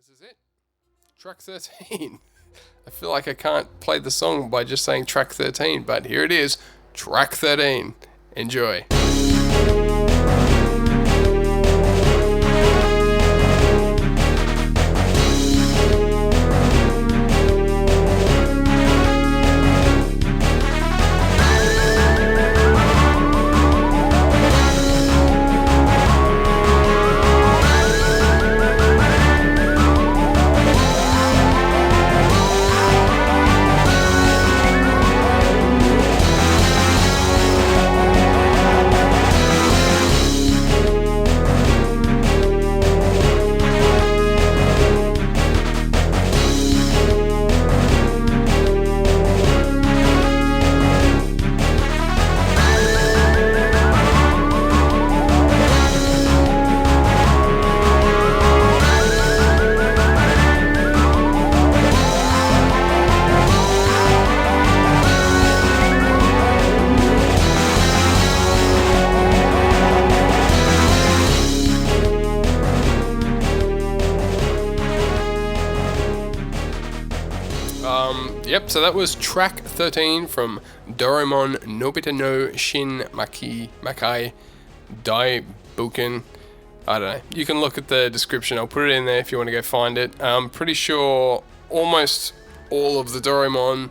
This is it. Track 13. I feel like I can't play the song by just saying track 13, but here it is. Track 13. Enjoy. Yep, so that was track 13 from Doraemon Nobita no Shin Makai Daibuken. I don't know. You can look at the description. I'll put it in there if you want to go find it. I'm pretty sure almost all of the Doraemon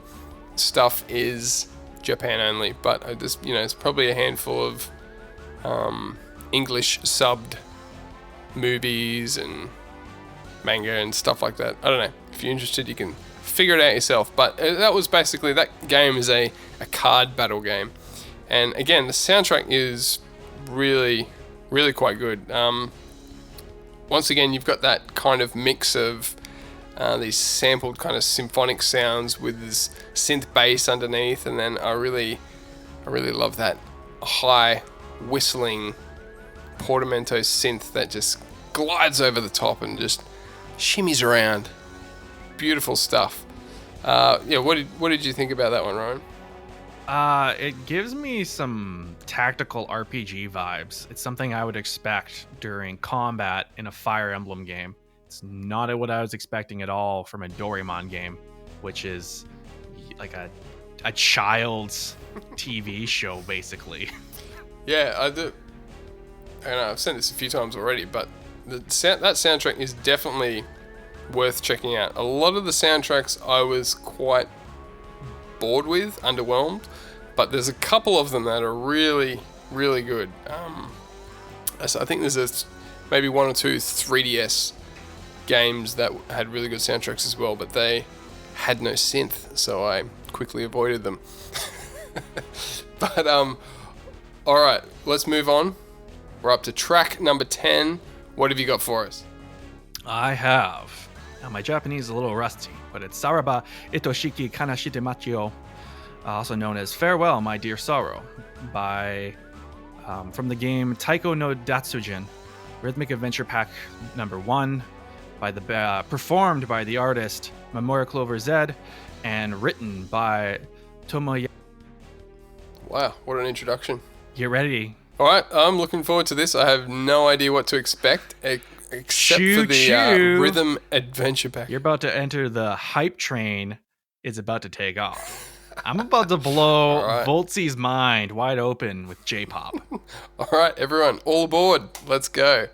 stuff is Japan only, but it's probably a handful of English subbed movies and manga and stuff like that. I don't know. If you're interested, you can figure it out yourself. But that was basically, that game is a card battle game. And again, the soundtrack is really, really quite good. Once again, you've got that kind of mix of these sampled kind of symphonic sounds with this synth bass underneath, and then I really love that high whistling portamento synth that just glides over the top and just shimmies around. Beautiful stuff. What did you think about that one, Ryan? It gives me some tactical RPG vibes. It's something I would expect during combat in a Fire Emblem game. It's not what I was expecting at all from a Doraemon game, which is like a child's TV show, basically. Yeah, I know I've said this a few times already, but that soundtrack is definitely worth checking out. A lot of the soundtracks I was quite bored with, underwhelmed, but there's a couple of them that are really, really good. I think there's maybe one or two 3DS games that had really good soundtracks as well, but they had no synth, so I quickly avoided them. But alright, let's move on. We're up to track number 10. What have you got for us? I have. Now, my Japanese is a little rusty, but it's Saraba Itoshiki Kanashite Machio, also known as Farewell, My Dear Sorrow, from the game Taiko no Datsujin, Rhythmic Adventure Pack number 1, performed by the artist Mamoru Clover Z, and written by Tomoya. Wow, what an introduction. Get ready. Alright, I'm looking forward to this. I have no idea what to expect, except for the Rhythm Adventure Pack. You're about to enter the hype train. It's about to take off. I'm about to blow Voltzy's mind wide open with J-pop. All right, everyone, all aboard. Let's go.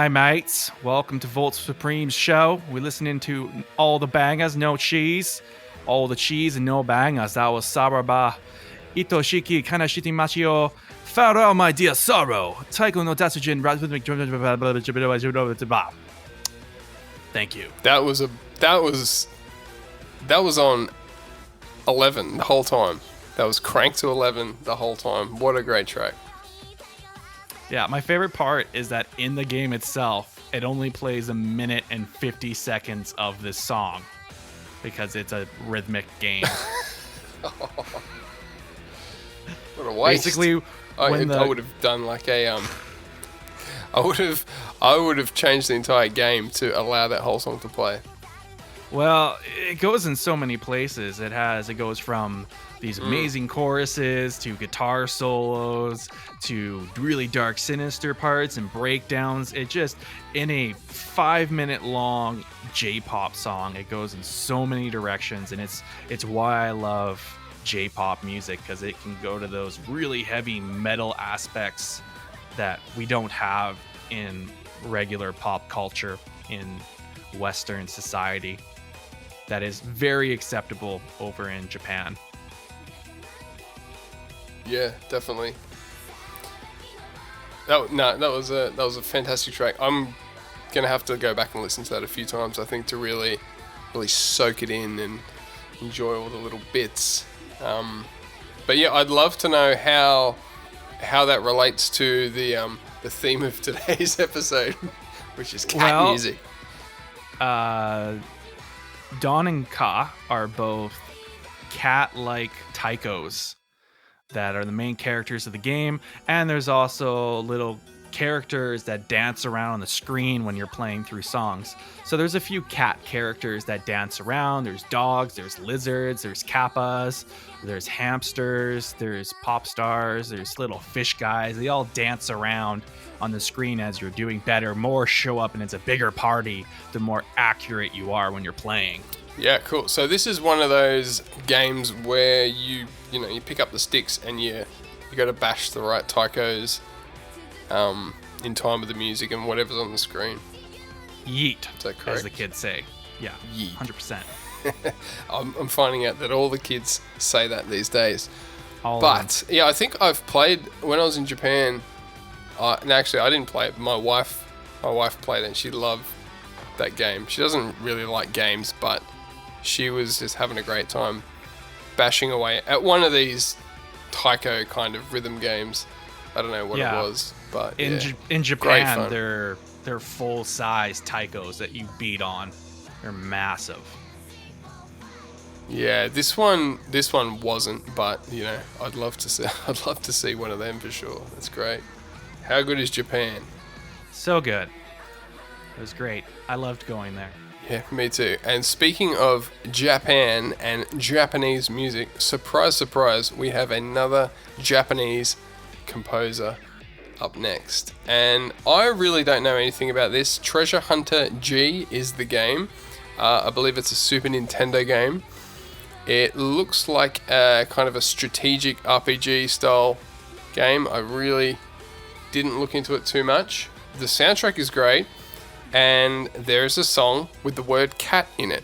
Hi, mates. Welcome to Voltz Supreme's show. We're listening to all the bangers, no cheese. All the cheese and no bangers. That was Saraba. Itoshiki Kanashiti Machio. Farewell, my dear sorrow. Taiko no Tatsujin. Thank you. That was on 11 the whole time. That was cranked to 11 the whole time. What a great track. Yeah, my favorite part is that in the game itself, it only plays 1 minute and 50 seconds of this song because it's a rhythmic game. What a waste. Basically, I would have done like a I would have changed the entire game to allow that whole song to play. Well, it goes in so many places. It goes from these amazing choruses to guitar solos to really dark, sinister parts and breakdowns. It just, in a 5-minute long J-pop song, it goes in so many directions, and it's why I love J-pop music, because it can go to those really heavy metal aspects that we don't have in regular pop culture in Western society. That is very acceptable over in Japan. Yeah, definitely. That was a fantastic track. I'm gonna have to go back and listen to that a few times, I think, to really soak it in and enjoy all the little bits. But yeah, I'd love to know how that relates to the theme of today's episode, which is cat music. Don and Ka are both cat-like taikos that are the main characters of the game, and there's also little characters that dance around on the screen when you're playing through songs. So there's a few cat characters that dance around. There's dogs, there's lizards, there's kappas, there's hamsters, there's pop stars, there's little fish guys. They all dance around on the screen as you're doing better. More show up and it's a bigger party the more accurate you are when you're playing. Yeah, cool. So this is one of those games where you pick up the sticks and you got to bash the right taikos in time with the music and whatever's on the screen. Yeet, is that correct? As the kids say. Yeah, yeet. 100%. I'm finding out that all the kids say that these days. Yeah, I think I've played when I was in Japan. Actually, I didn't play it. My wife played it and she loved that game. She doesn't really like games, but she was just having a great time bashing away at one of these taiko kind of rhythm games. I don't know what it was, but in Japan, they're full-size taikos that you beat on. They're massive. Yeah, this one wasn't, but I'd love to see one of them for sure. That's great. How good is Japan? So good. It was great. I loved going there. Yeah, me too. And speaking of Japan and Japanese music, surprise, surprise, we have another Japanese composer up next. And I really don't know anything about this. Treasure Hunter G is the game. I believe it's a Super Nintendo game. It looks like a kind of a strategic RPG style game. I really didn't look into it too much. The soundtrack is great. And there's a song with the word cat in it.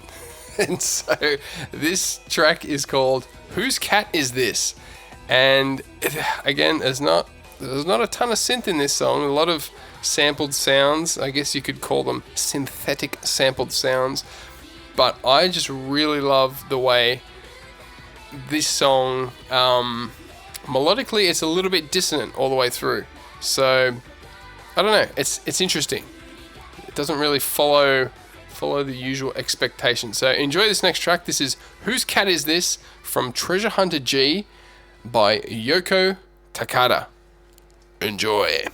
And so this track is called Whose Cat Is This? And again, there's not a ton of synth in this song. A lot of sampled sounds. I guess you could call them synthetic sampled sounds. But I just really love the way this song, melodically, it's a little bit dissonant all the way through. So, I don't know. It's interesting. It doesn't really follow the usual expectations. So enjoy this next track. This is Whose Cat Is This? From Treasure Hunter G by Yoko Takada. Enjoy.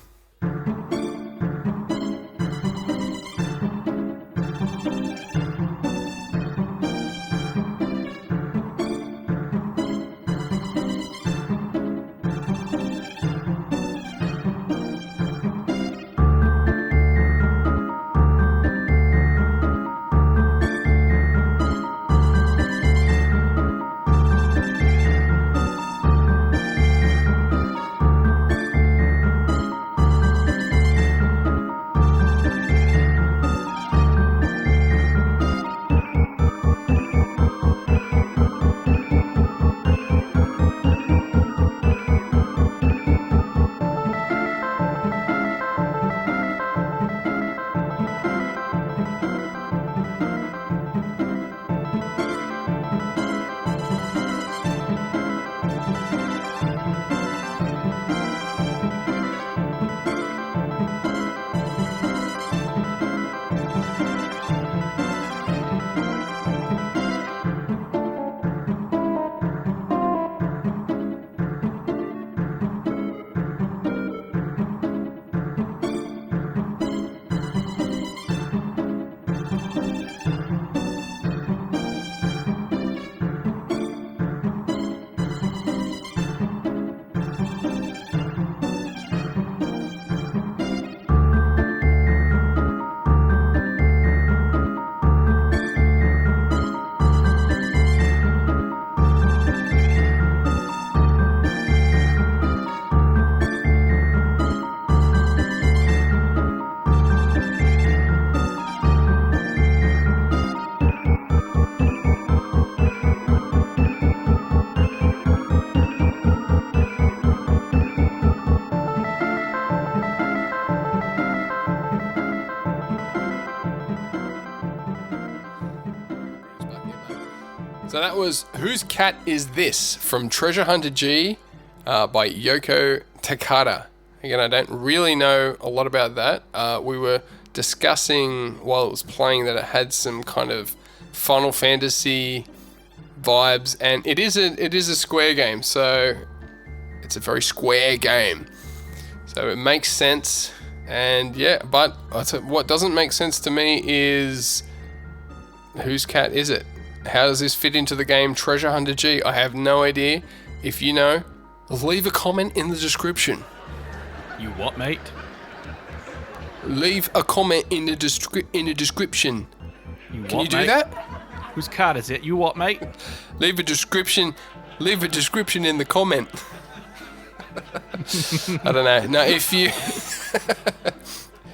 So that was Whose Cat Is This from Treasure Hunter G by Yoko Takada. Again, I don't really know a lot about that. We were discussing while it was playing that it had some kind of Final Fantasy vibes, and it is a Square game, so it's a very Square game. So it makes sense, and yeah, but what doesn't make sense to me is whose cat is it? How does this fit into the game Treasure Hunter G? I have no idea. If you know, leave a comment in the description. You what, mate? Leave a comment in the description. Can you do that? Whose cat is it? You what, mate? Leave a description in the comment. I don't know. No, if you,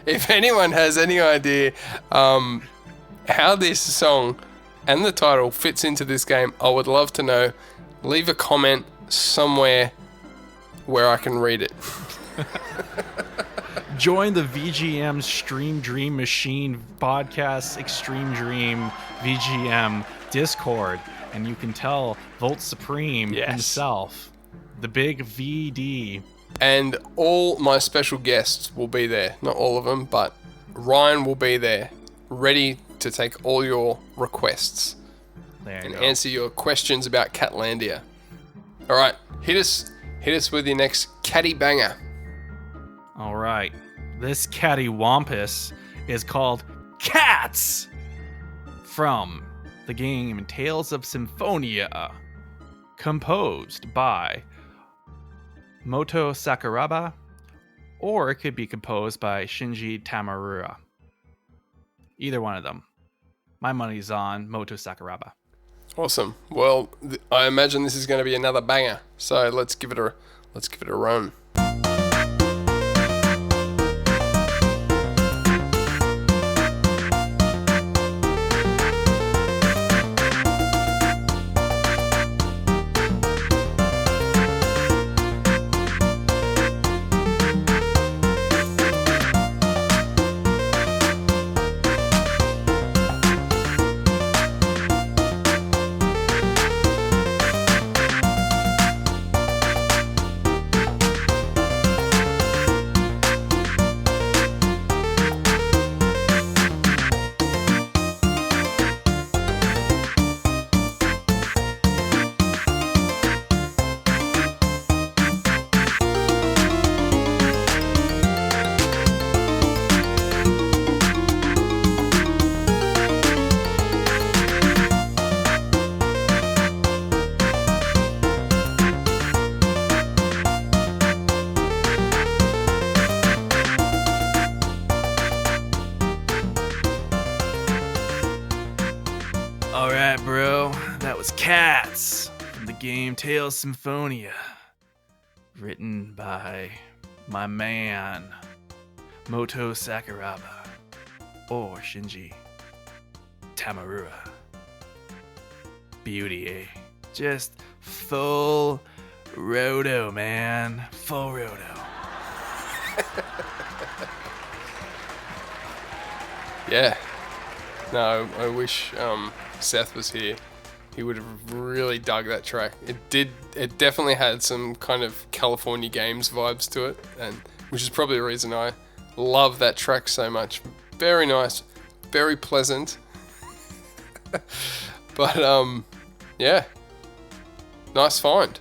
if anyone has any idea how this song and the title fits into this game, I would love to know. Leave a comment somewhere where I can read it. Join the VGM Stream Dream Machine Podcast Extreme Dream VGM Discord, and you can tell Voltz Supreme himself, the big VD. And all my special guests will be there. Not all of them, but Ryan will be there, ready to take all your requests and answer your questions about Catlandia. All right, hit us with your next catty banger. All right, this cattywampus is called Cats from the game Tales of Symphonia, composed by Moto Sakuraba, or it could be composed by Shinji Tamamura. Either one of them. My money's on Moto Sakuraba. Awesome. Well, I imagine this is going to be another banger. So let's give it a run. Cats from the game Tales Symphonia, written by my man Moto Sakuraba or Shinji Tamamura. Beauty, eh? Just full roto, man. Full roto. Yeah. No, I wish Seth was here. He would have really dug that track. It definitely had some kind of California Games vibes to it, and which is probably the reason I love that track so much. Very nice, very pleasant. But yeah, nice find.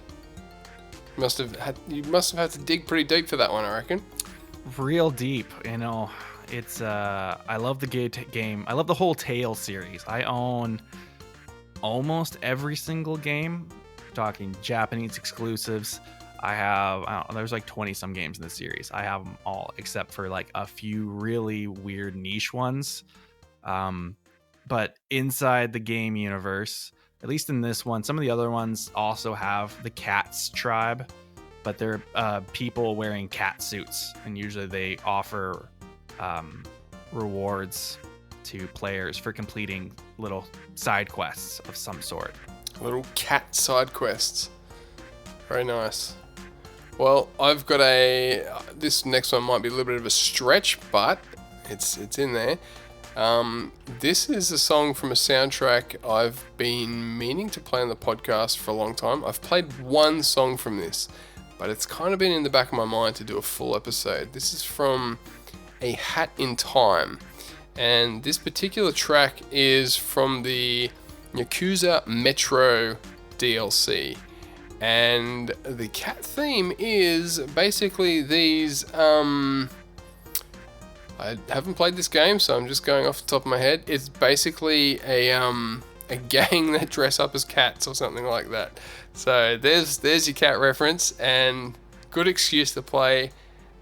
You must have had to dig pretty deep for that one, I reckon. Real deep, you know. It's I love the game. I love the whole Tales series. I own almost every single game. Talking Japanese exclusives. There's like 20 some games in the series. I have them all except for like a few really weird niche ones. But inside the game universe, at least in this one, some of the other ones also have the Cats tribe, but they're people wearing cat suits, and usually they offer rewards to players for completing little side quests of some sort. Little cat side quests. Very nice. Well, I've got this next one might be a little bit of a stretch, but it's in there. This is a song from a soundtrack I've been meaning to play on the podcast for a long time. I've played one song from this, but it's kind of been in the back of my mind to do a full episode. This is from A Hat in Time, and this particular track is from the Yakuza Metro DLC. And the cat theme is basically these, I haven't played this game, so I'm just going off the top of my head. It's basically a gang that dress up as cats or something like that. So there's your cat reference, and good excuse to play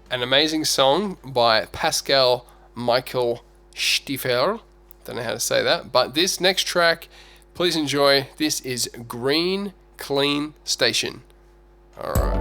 an amazing song by Pascal Michael Stiefel. Don't know how to say that, but this next track, please enjoy. This is Green Clean Station. All right.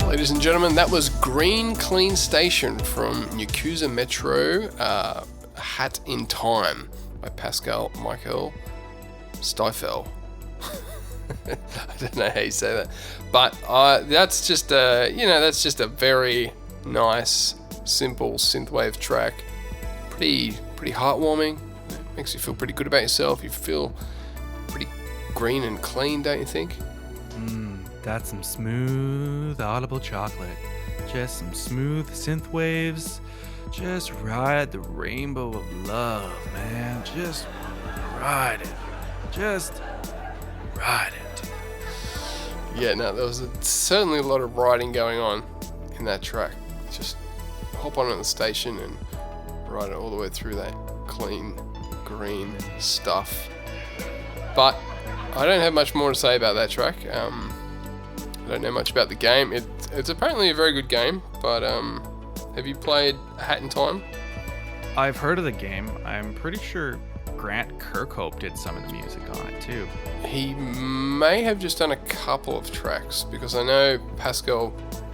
Ladies and gentlemen, that was Green Clean Station from Yakuza Metro, Hat in Time by Pascal Michael Stiefel. I don't know how you say that, but that's just a very nice, simple synthwave track. Pretty heartwarming. Makes you feel pretty good about yourself. You feel pretty green and clean, don't you think? That's some smooth, audible chocolate. Just some smooth synth waves. Just ride the rainbow of love, man. Just ride it. Just ride it. Yeah, no, there was certainly a lot of riding going on in that track. Just hop on at the station and ride it all the way through that clean, green stuff. But I don't have much more to say about that track. I don't know much about the game. It's apparently a very good game, but have you played Hat in Time? I've heard of the game. I'm pretty sure Grant Kirkhope did some of the music on it too. He may have just done a couple of tracks, because I know Pascal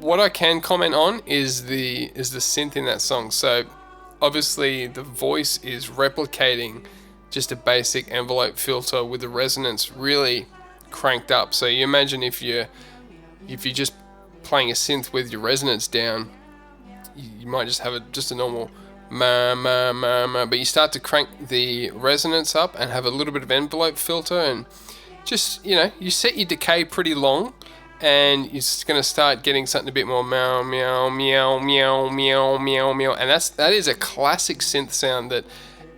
what I can comment on is the synth in that song. So obviously the voice is replicating just a basic envelope filter with the resonance really cranked up. So you imagine if you're just playing a synth with your resonance down, you might just have just a normal ma ma ma ma, but you start to crank the resonance up and have a little bit of envelope filter, and just, you set your decay pretty long, and you're going to start getting something a bit more meow meow meow meow meow meow meow, and that is a classic synth sound that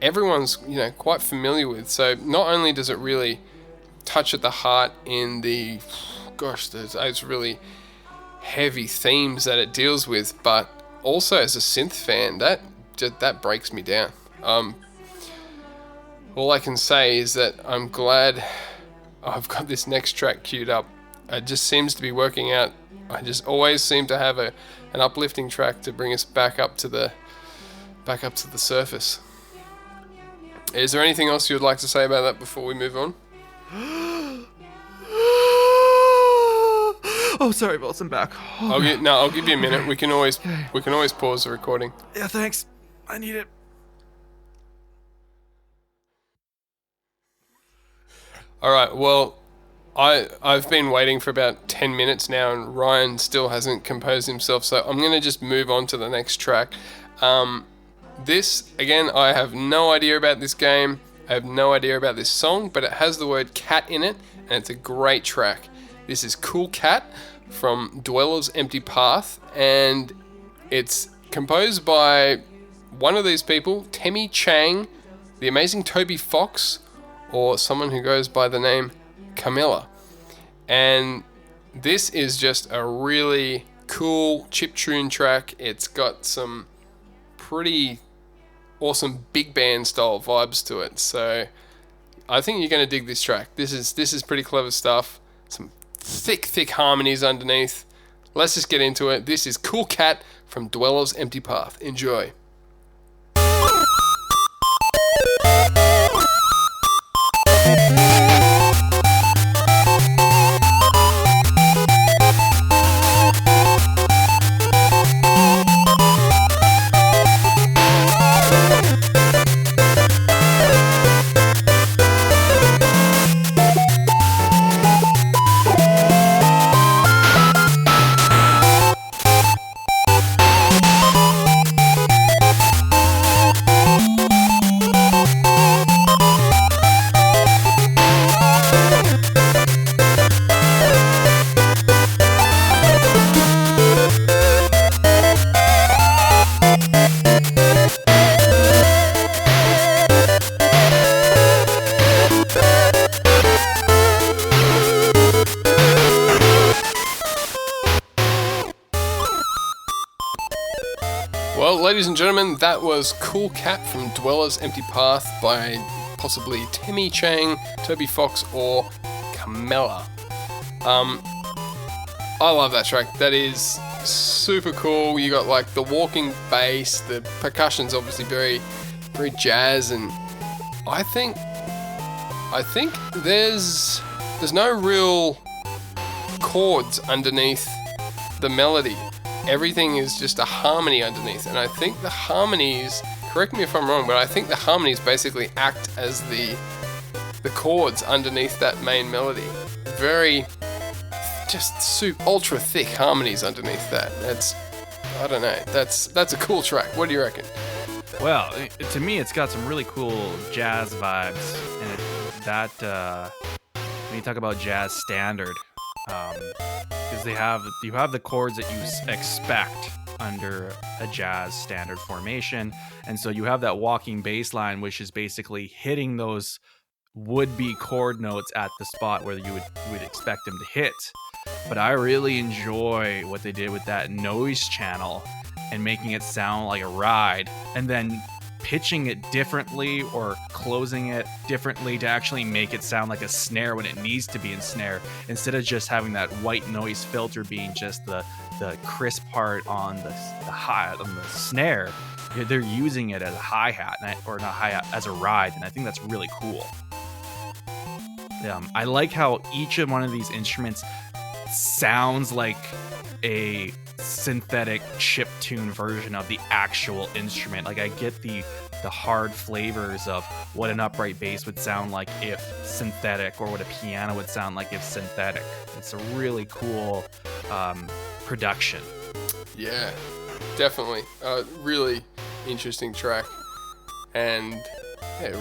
everyone's quite familiar with. So not only does it really touch at the heart in the those really heavy themes that it deals with, but also as a synth fan, that breaks me down. All I can say is that I'm glad I've got this next track queued up. It just seems to be working out. I just always seem to have an uplifting track to bring us back up to the surface. Is there anything else you would like to say about that before we move on? Oh, sorry, Voltz, I'm back. I'll give you a minute. We can always pause the recording. Yeah, thanks. I need it. All right. Well, I've been waiting for about 10 minutes now, and Ryan still hasn't composed himself. So I'm gonna just move on to the next track. This again, I have no idea about this game. I have no idea about this song, but it has the word cat in it, and it's a great track. This is Cool Cat from Dweller's Empty Path, and it's composed by one of these people, Temi Chang, the amazing Toby Fox, or someone who goes by the name Camilla. And this is just a really cool chiptune track. It's got some pretty awesome big band style vibes to it. So I think you're going to dig this track. This is pretty clever stuff. Some thick harmonies underneath. Let's just get into it. This is Cool Cat from Dweller's Empty Path. Enjoy. Well, ladies and gentlemen, that was Cool Cat from Dweller's Empty Path by possibly Temi Chang, Toby Fox, or Camilla. I love that track. That is super cool. You got like the walking bass, the percussion's obviously very jazz, and I think there's no real chords underneath the melody. Everything is just a harmony underneath, and I think the harmonies, correct me if I'm wrong, but I think the harmonies basically act as the chords underneath that main melody. Very just ultra thick harmonies underneath that. I don't know, that's a cool track. What do you reckon? Well, to me, it's got some really cool jazz vibes, and when you talk about jazz standard, because you have the chords that you expect under a jazz standard formation, and so you have that walking bass line, which is basically hitting those would-be chord notes at the spot where you would expect them to hit. But I really enjoy what they did with that noise channel and making it sound like a ride, and then pitching it differently or closing it differently to actually make it sound like a snare when it needs to be in snare, instead of just having that white noise filter being just the crisp part on the hi on the snare. They're using it as a hi-hat, or not hi-hat, as a ride, and I think that's really cool. I like how each of one of these instruments sounds like a synthetic chiptune version of the actual instrument. Like, I get the hard flavors of what an upright bass would sound like if synthetic, or what a piano would sound like if synthetic. It's a really cool production. Yeah, definitely. Really interesting track. And yeah,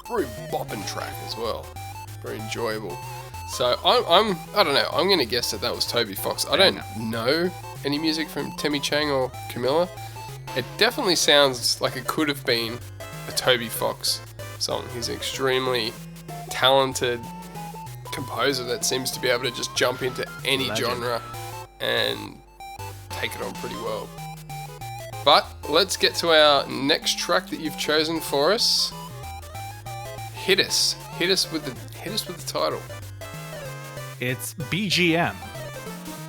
very bopping track as well. Very enjoyable. So I don't know. I'm gonna guess that was Toby Fox. I don't know any music from Temmie Chang or Camilla. It definitely sounds like it could have been a Toby Fox song. He's an extremely talented composer that seems to be able to just jump into any genre and take it on pretty well. But let's get to our next track that you've chosen for us. Hit us with the title. It's BGM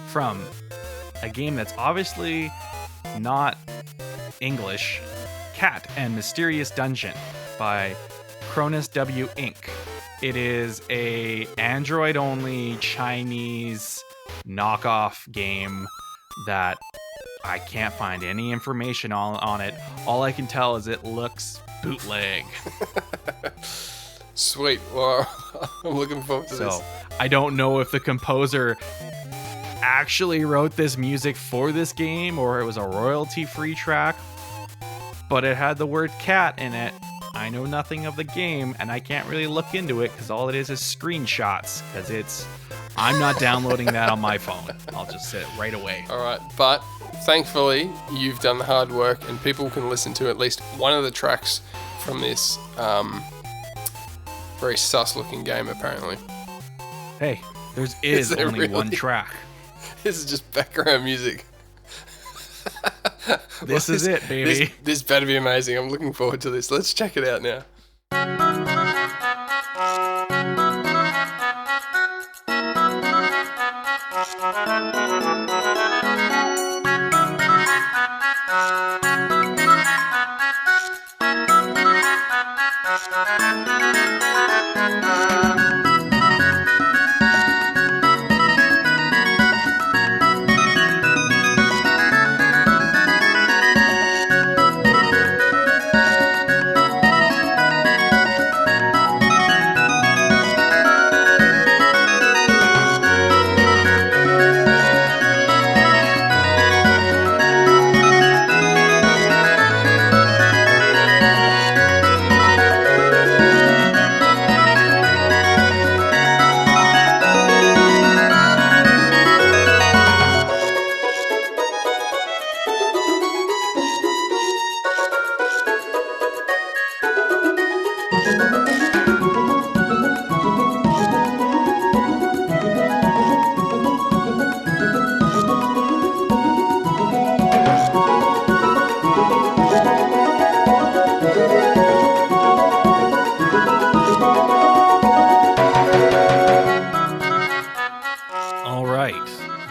from a game that's obviously not English, Cat and Mysterious Dungeon by Cronus W Inc. It is a Android-only Chinese knockoff game that I can't find any information on it. All I can tell is it looks bootleg. Sweet. Well, I'm looking forward to this. So, I don't know if the composer actually wrote this music for this game or it was a royalty-free track, but it had the word cat in it. I know nothing of the game, and I can't really look into it because all it is screenshots, because I'm not downloading that on my phone. I'll just say it right away. All right, but thankfully, you've done the hard work, and people can listen to at least one of the tracks from this very sus-looking game, apparently. Hey, there is only really? one track. This is just background music. This is it, baby. This better be amazing. I'm looking forward to this. Let's check it out now.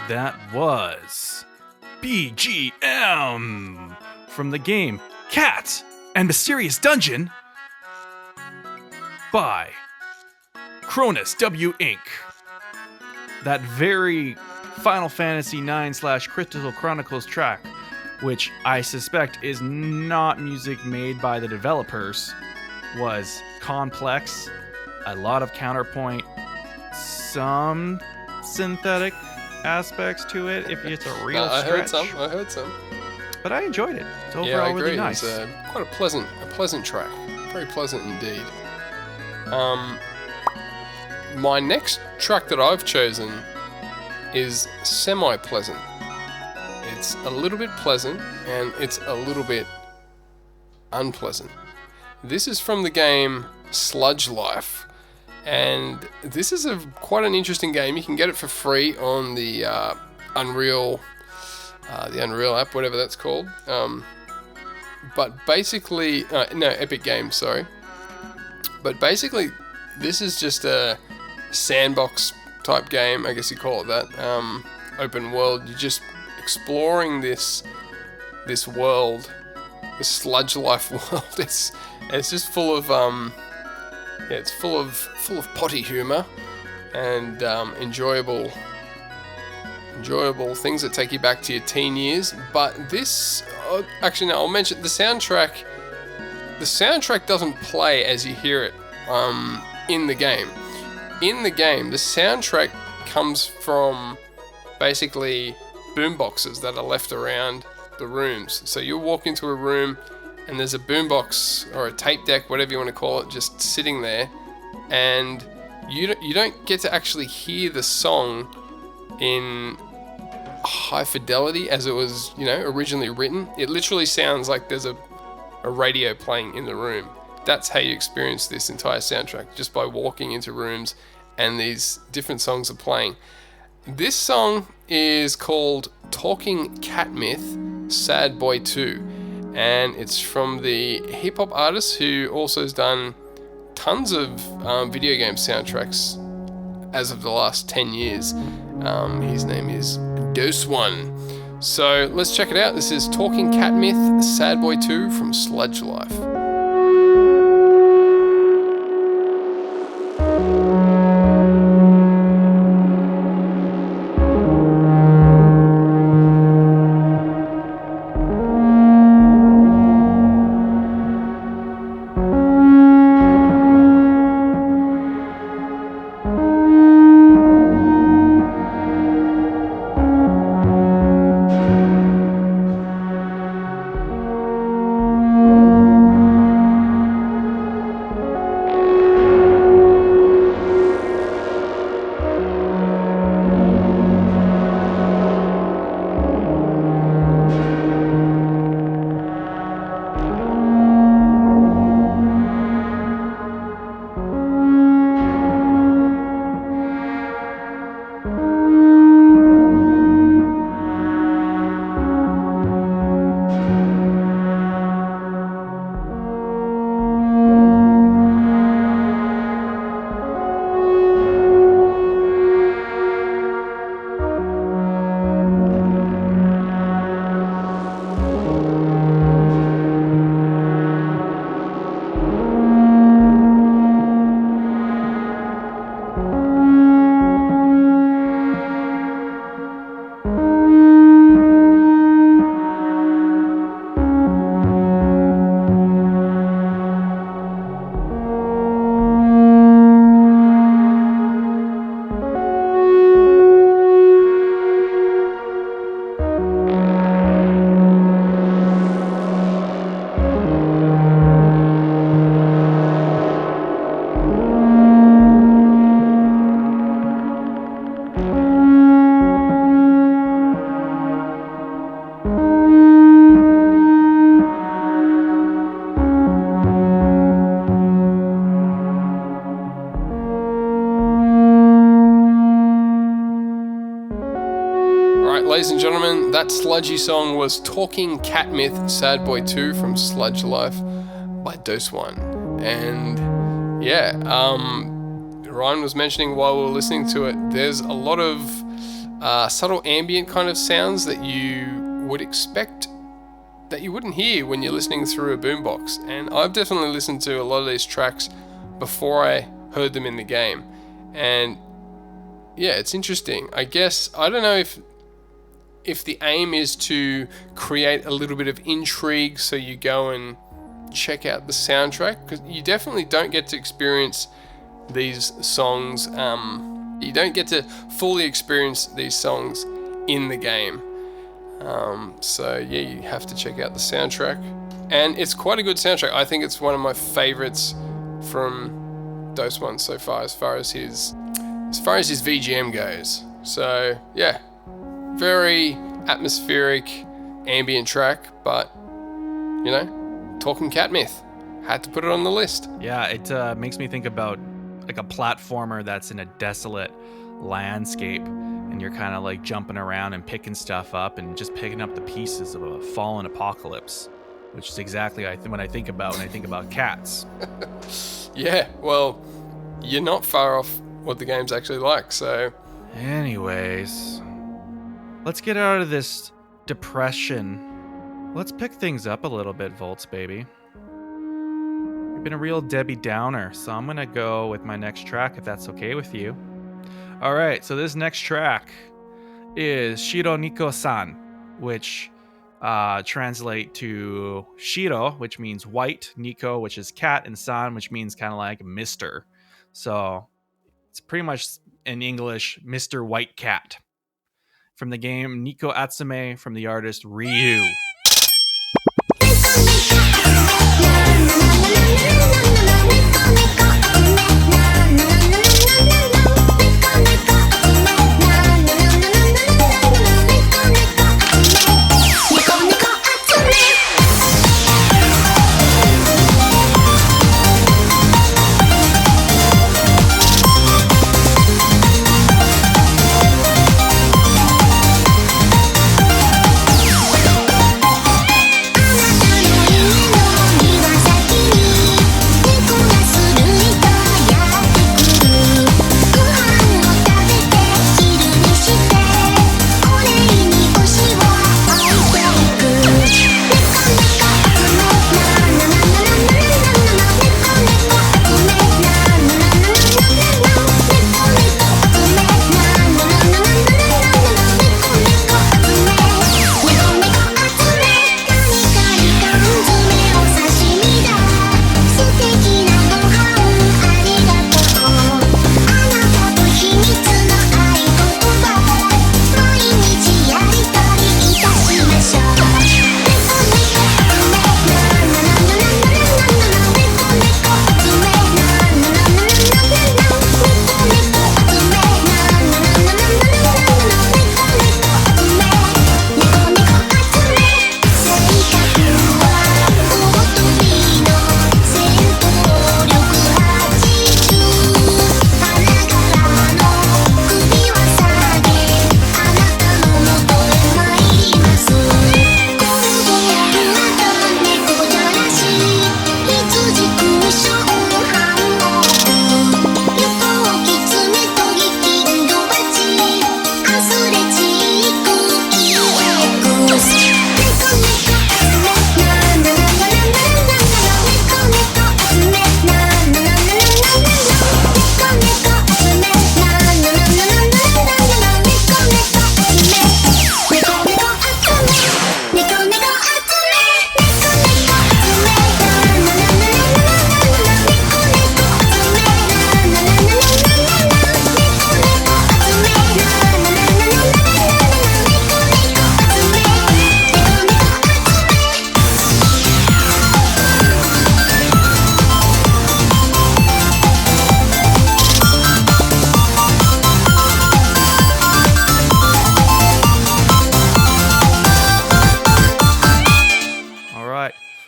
That was BGM from the game Cat and Mysterious Dungeon by Cronus W Inc. That very Final Fantasy IX/Crystal Chronicles track, which I suspect is not music made by the developers, was complex, a lot of counterpoint, some synthetic aspects to it if it's a real stretch. I heard some. But I enjoyed it. It's overall I agree. really nice. It was quite a pleasant track. Very pleasant indeed. My next track that I've chosen is semi-pleasant. It's a little bit pleasant and it's a little bit unpleasant. This is from the game Sludge Life. And this is quite an interesting game. You can get it for free on the Unreal app, whatever that's called. But basically, Epic Games, sorry. But basically, this is just a sandbox type game, I guess you call it that. Open world. You're just exploring this world, this Sludge Life world. It's just full of it's full of potty humor and enjoyable enjoyable things that take you back to your teen years. But this, actually, no, I'll mention the soundtrack. The soundtrack doesn't play as you hear it in the game. In the game, the soundtrack comes from basically boomboxes that are left around the rooms. So you'll walk into a room and there's a boombox or a tape deck, whatever you want to call it, just sitting there, and you don't get to actually hear the song in high fidelity as it was, originally written. It literally sounds like there's a radio playing in the room. That's how you experience this entire soundtrack, just by walking into rooms and these different songs are playing. This song is called Talking Cat Myth, Sad Boy 2, and it's from the hip-hop artist who also has done tons of video game soundtracks as of the last 10 years. His name is Dose One. So let's check it out. This is Talking Cat Myth, Sad Boy 2 from Sludge Life. Ladies and gentlemen, that sludgy song was Talking Cat Myth, Sad Boy 2 from Sludge Life by Dose One. And yeah, Ryan was mentioning while we were listening to it, there's a lot of subtle ambient kind of sounds that you would expect that you wouldn't hear when you're listening through a boombox. And I've definitely listened to a lot of these tracks before I heard them in the game. And yeah, it's interesting. I guess, I don't know if the aim is to create a little bit of intrigue so you go and check out the soundtrack, because you definitely don't get to experience these songs. You don't get to fully experience these songs in the game. So yeah, you have to check out the soundtrack. And it's quite a good soundtrack. I think it's one of my favorites from Dose One so far, as far as his VGM goes. So yeah, very atmospheric ambient track, but Talking Cat Myth, had to put it on the list. Yeah, it makes me think about like a platformer that's in a desolate landscape, and you're kind of like jumping around and picking stuff up and just picking up the pieces of a fallen apocalypse, which is exactly what I think about when I think about cats. Yeah, well, you're not far off what the game's actually like, so... Anyways, let's get out of this depression. Let's pick things up a little bit, Voltz, baby. You've been a real Debbie Downer, so I'm gonna go with my next track, if that's okay with you. Alright, so this next track is Shiro Niko-san, which translate to Shiro, which means white, Niko, which is cat, and San, which means kind of like Mr. So it's pretty much in English, Mr. White Cat. From the game Niko Atsume, from the artist Ryu.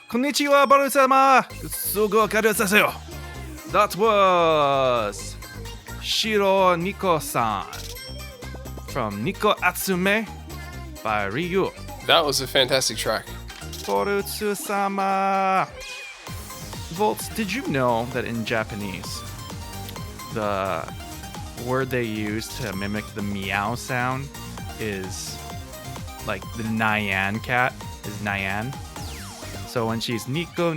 Konnichiwa, Baru-sama! That was Shiro Niko-san from Niko Atsume by Ryu. That was a fantastic track. Baru-sama! Voltz, did you know that in Japanese, the word they use to mimic the meow sound is like the Nyan cat is Nyan? So when she's Niko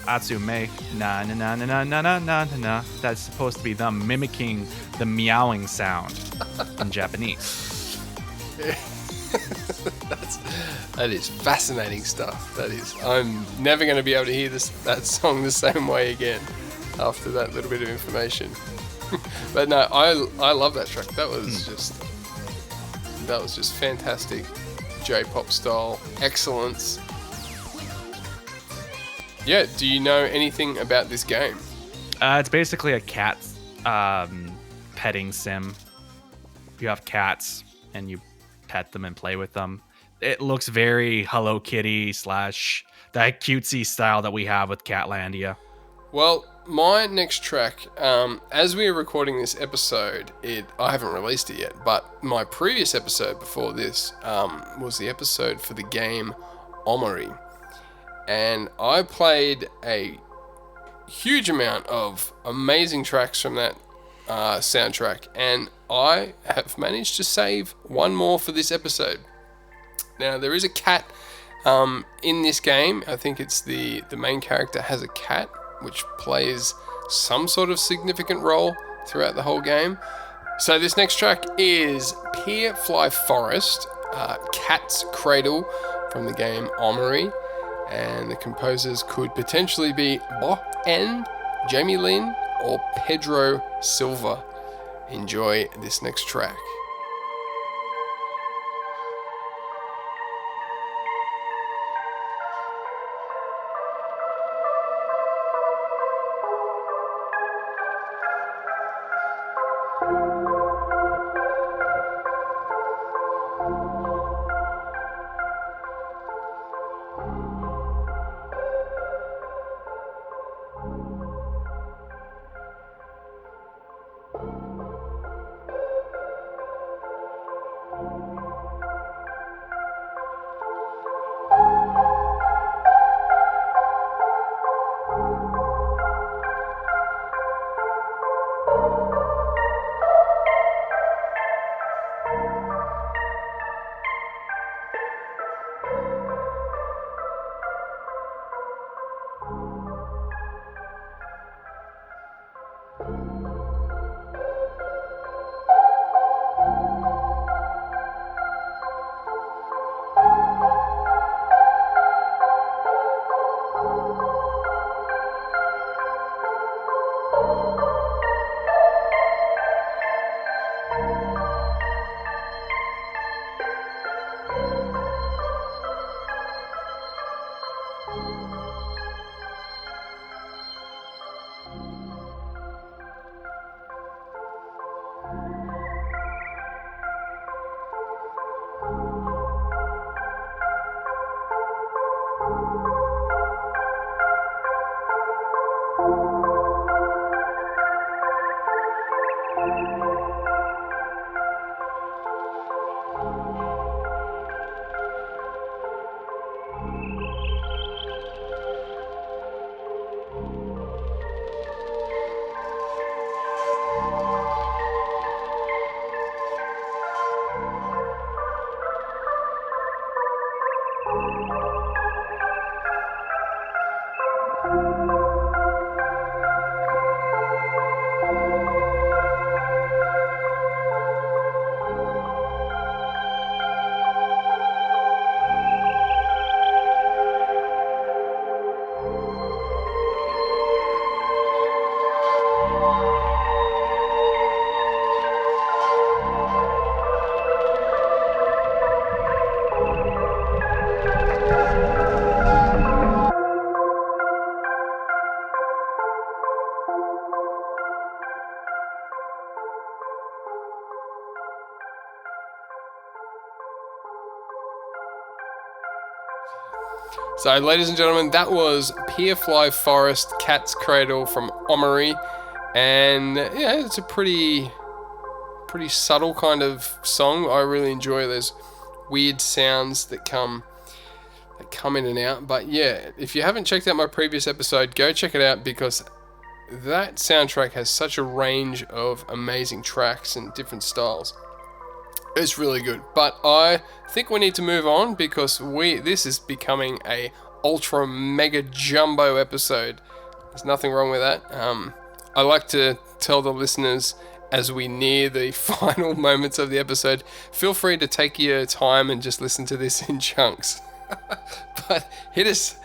Atsume, na na na na na na na na na, that's supposed to be them mimicking the meowing sound in Japanese. That is fascinating stuff. That is. I'm never going to be able to hear that song the same way again after that little bit of information. But no, I love that track. That was just fantastic J-pop style excellence. Yeah, do you know anything about this game? It's basically a cat petting sim. You have cats and you pet them and play with them. It looks very Hello Kitty / that cutesy style that we have with Catlandia. Well, my next track, as we are recording this episode, I haven't released it yet, but my previous episode before this was the episode for the game Omori. And I played a huge amount of amazing tracks from that soundtrack, and I have managed to save one more for this episode. Now, there is a cat in this game. I think it's the main character has a cat, which plays some sort of significant role throughout the whole game. So this next track is Pear Fly Forest, Cat's Cradle from the game Omery, and the composers could potentially be Bo N, Jamie Lin, or Pedro Silva. Enjoy this next track. So, ladies and gentlemen, that was Pear Fly Forest, Cat's Cradle from Omery, and yeah, it's a pretty subtle kind of song. I really enjoy those weird sounds that come in and out. But yeah, if you haven't checked out my previous episode, go check it out, because that soundtrack has such a range of amazing tracks and different styles. It's really good, but I think we need to move on, because this is becoming a ultra mega jumbo episode. There's nothing wrong with that. I like to tell the listeners, as we near the final moments of the episode, feel free to take your time and just listen to this in chunks. But hit us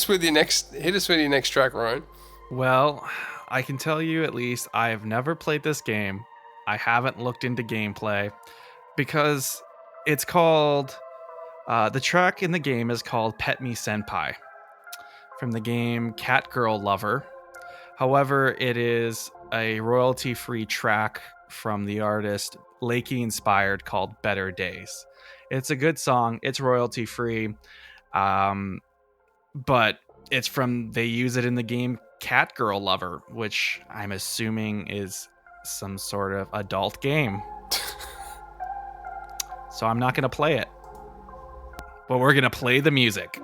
with your next track, Ryan. Well, I can tell you at least I have never played this game. I haven't looked into gameplay, because it's called, the track in the game is called Pet Me Senpai, from the game Cat Girl Lover. However, it is a royalty-free track from the artist Lakey Inspired called Better Days. It's a good song. It's royalty-free, but they use it in the game Cat Girl Lover, which I'm assuming is some sort of adult game. So I'm not going to play it. But we're going to play the music.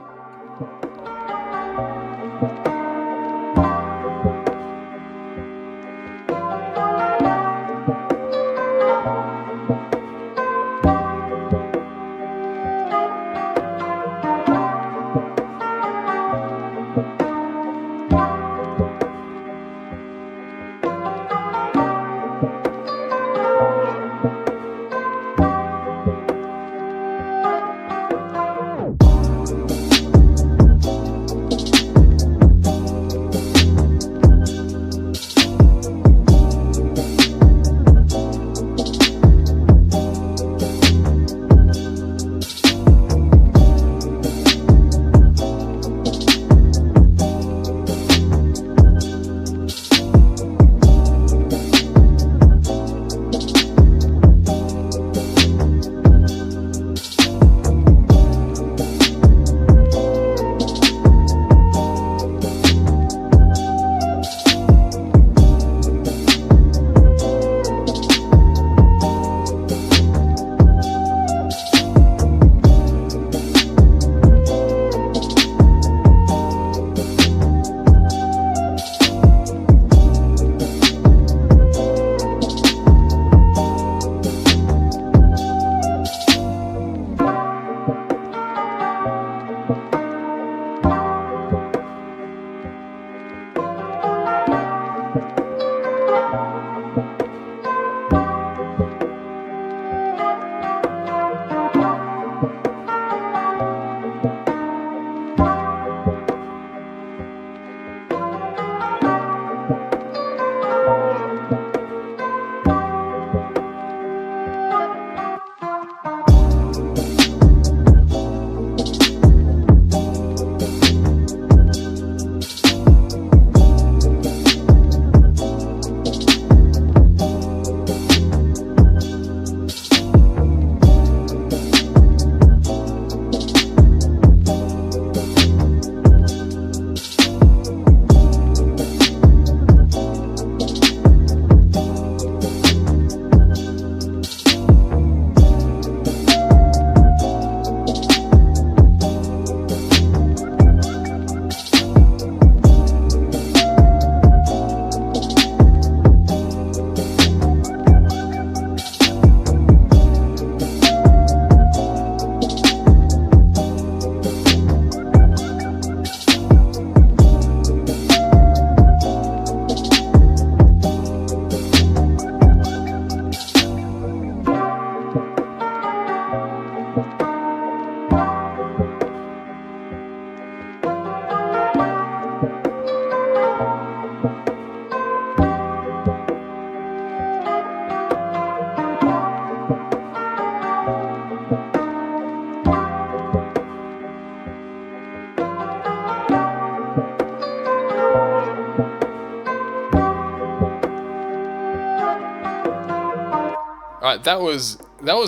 Right, that was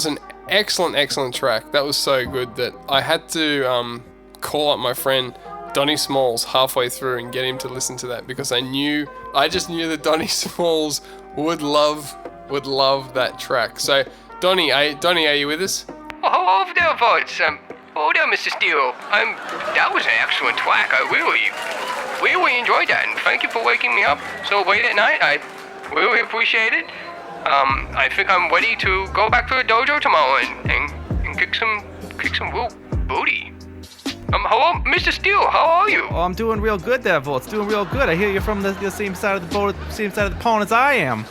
an excellent track. That was so good that I had to call up my friend Donnie Smalls halfway through and get him to listen to that because I just knew that Donnie Smalls would love that track. So Donnie, are you with us? Oh, over there, Voltz. Oh there, Mr. Steele. That was an excellent track. I really enjoyed that, and thank you for waking me up so late at night. I really appreciate it. I think I'm ready to go back to the dojo tomorrow and kick some real booty. Hello, Mr. Steele. How are you? Oh, I'm doing real good there, Voltz. Doing real good. I hear you're from the same side of the boat, same side of the pond as I am.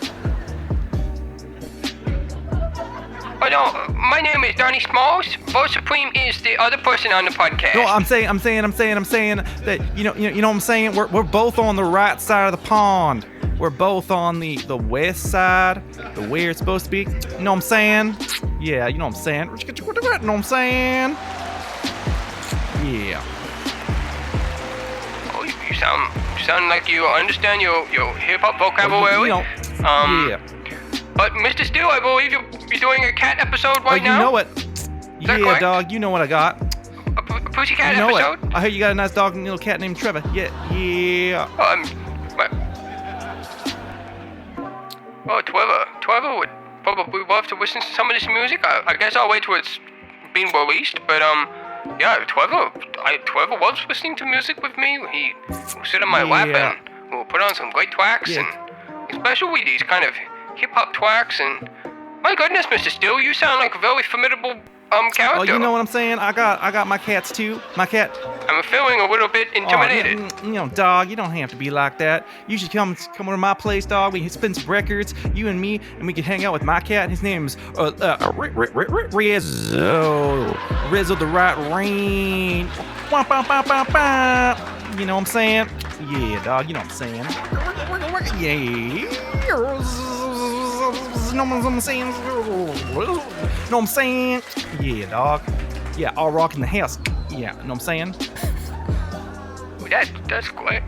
Oh no, my name is Donnie Smalls. Voltz Supreme is the other person on the podcast. No, I'm saying that you know what I'm saying. We're both on the right side of the pond. We're both on the west side, the where it's supposed to be. You know what I'm saying? Yeah, you know what I'm saying. You know what I'm saying? Yeah. Oh, you sound like you understand your hip hop vocabulary. Yeah. But Mr. Steele, I believe you're doing a cat episode right now. You know it. Yeah, correct? dog. You know what I got. A pussycat You know episode? it. I heard you got a nice dog, little cat named Trevor. Yeah. Well, Trevor would probably love to listen to some of this music. I guess I'll wait till it's been released. But yeah, Trevor loves listening to music with me. He will sit on my lap and we'll put on some great tracks, and especially these kind of hip hop tracks. And my goodness, Mr. Steele, you sound like a very formidable character. Oh, you know what I'm saying? I got my cats too. My cat. I'm feeling a little bit intimidated. Dog, you don't have to be like that. You should come over to my place, dog. We can spin some records, you and me, and we can hang out with my cat. His name's Rizzo the Right Rain. You know what I'm saying? Yeah, dog. You know what I'm saying? Yeah. Know what I'm saying? Know what I'm saying? Yeah, dog. Yeah, all rock in the house. Yeah, know what I'm saying? That's great.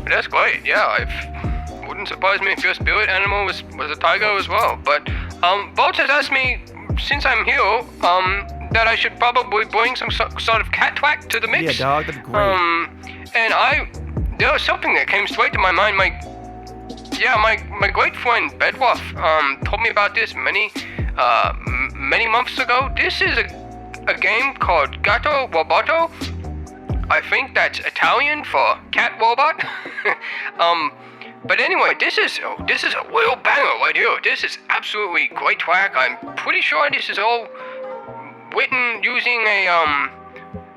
That's great. Yeah, it wouldn't surprise me if your spirit animal was a tiger as well. But Voltz has asked me, since I'm here, that I should probably bring some sort of cat track to the mix. Yeah, dog. That'd be great. And there was something that came straight to my mind. My great friend Bedroth told me about this many months ago. This is a game called Gatto Roboto. I think that's Italian for cat robot. But anyway, this is a real banger right here. This is absolutely great track. I'm pretty sure this is all written using a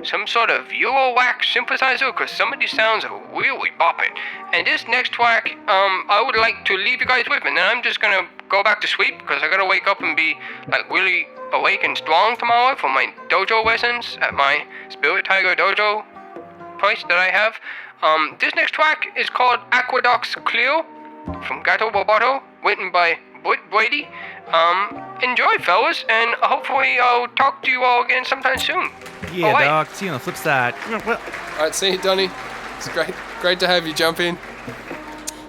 some sort of Eurowax synthesizer, because some of these sounds are really bopping. And this next track, I would like to leave you guys with, and then I'm just gonna go back to sleep because I gotta wake up and be like really awake and strong tomorrow for my dojo lessons at my Spirit Tiger Dojo place that I have. This next track is called Aqueducts Clear from Gatto Roboto, written by Britt Brady. Enjoy, fellas, and hopefully I'll talk to you all again sometime soon. Yeah, All right. dog. See you on the flip side. Alright, see you, Donnie. It's great to have you jump in. Know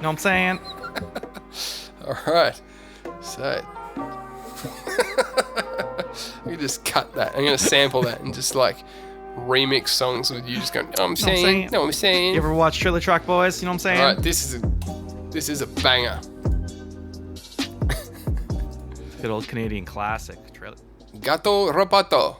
what I'm saying? Alright, so I'm gonna just cut that. I'm gonna sample that and just like remix songs with you just going, I'm saying. You ever watch Trailer Track Boys? You know what I'm saying? Alright, this is a banger. Good old Canadian classic. Gatto Roboto.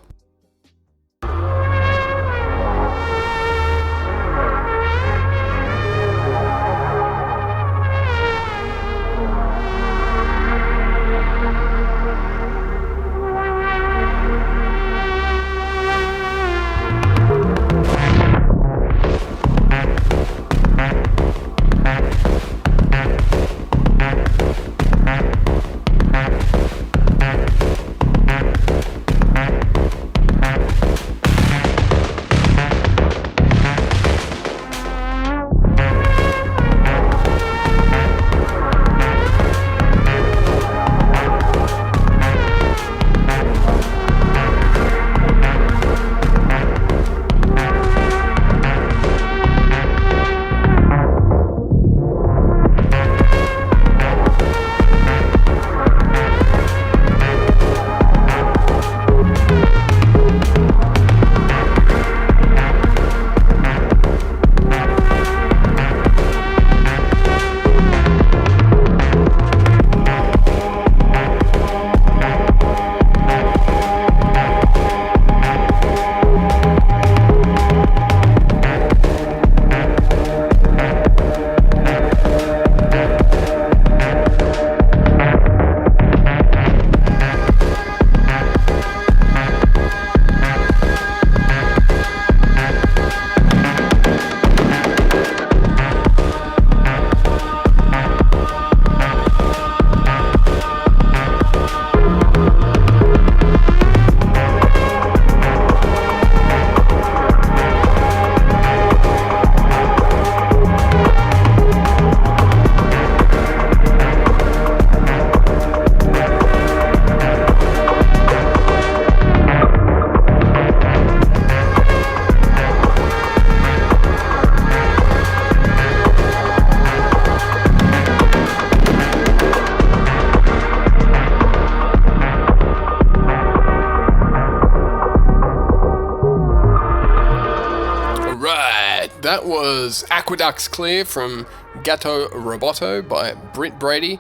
was Aqueducts Clear from Gatto Roboto by Britt Brady.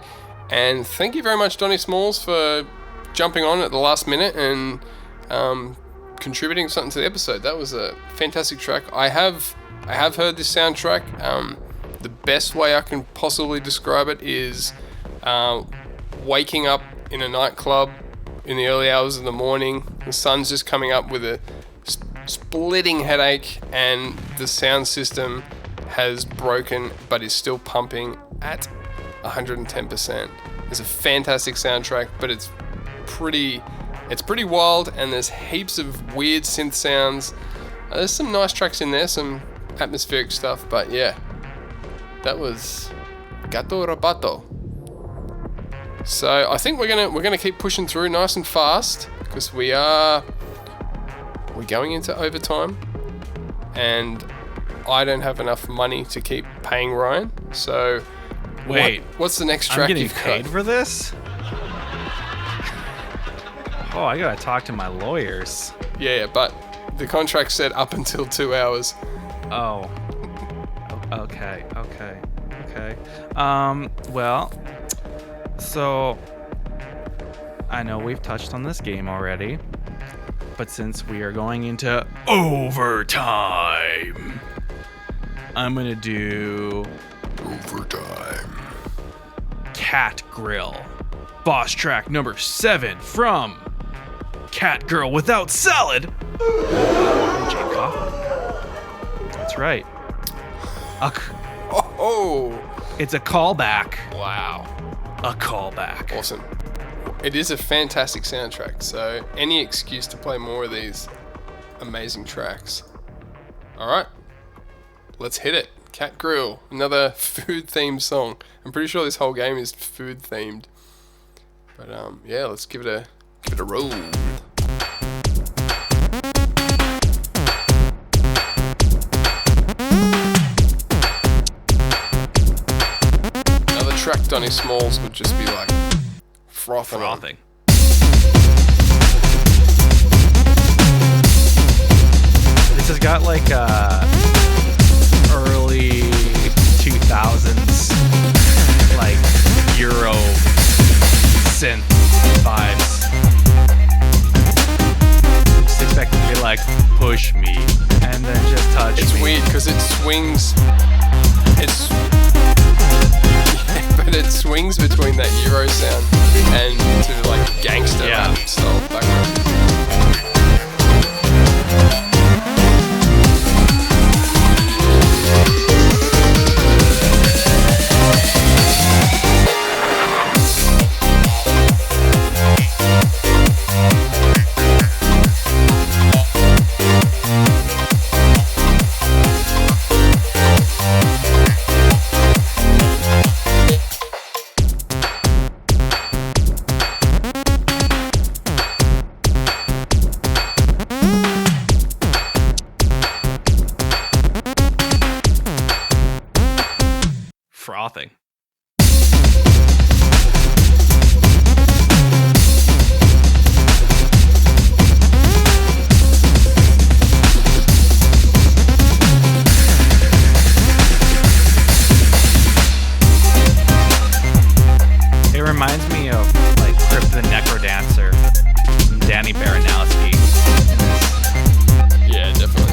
And thank you very much, Donnie Smalls, for jumping on at the last minute and contributing something to the episode. That was a fantastic track. I have heard this soundtrack. The best way I can possibly describe it is waking up in a nightclub in the early hours of the morning. The sun's just coming up with a splitting headache, and the sound system has broken but is still pumping at 110%. It's a fantastic soundtrack, but it's pretty wild, and there's heaps of weird synth sounds. There's some nice tracks in there, some atmospheric stuff, but yeah, that was Gatto Roboto. So I think we're gonna keep pushing through nice and fast, because we're going into overtime, and I don't have enough money to keep paying Ryan. So wait, what's the next track? I'm getting you've paid got? for this? Oh, I gotta talk to my lawyers. Yeah, but the contract said up until 2 hours. Oh. Okay. Well, so I know we've touched on this game already, but since we are going into overtime, I'm gonna do Overtime. Cat Grill, boss track number 7 from Cat Girl Without Salad. Jake Kaufman. That's right. Oh, It's a callback. wow. A callback. Awesome. It is a fantastic soundtrack, so any excuse to play more of these amazing tracks. Alright, let's hit it. Cat Grill, another food themed song. I'm pretty sure this whole game is food themed. But yeah, let's give it a roll. Another track Donnie Smalls would just be like frothing. This has got like early 2000s like Euro synth vibes. Just expect it to be like push me and then just touch It's me. weird because it swings. But it swings between that Euro sound and to like gangster rap style background. Frothing. It reminds me of like Crypt the Necrodancer and Danny Baranowski. Yeah, definitely.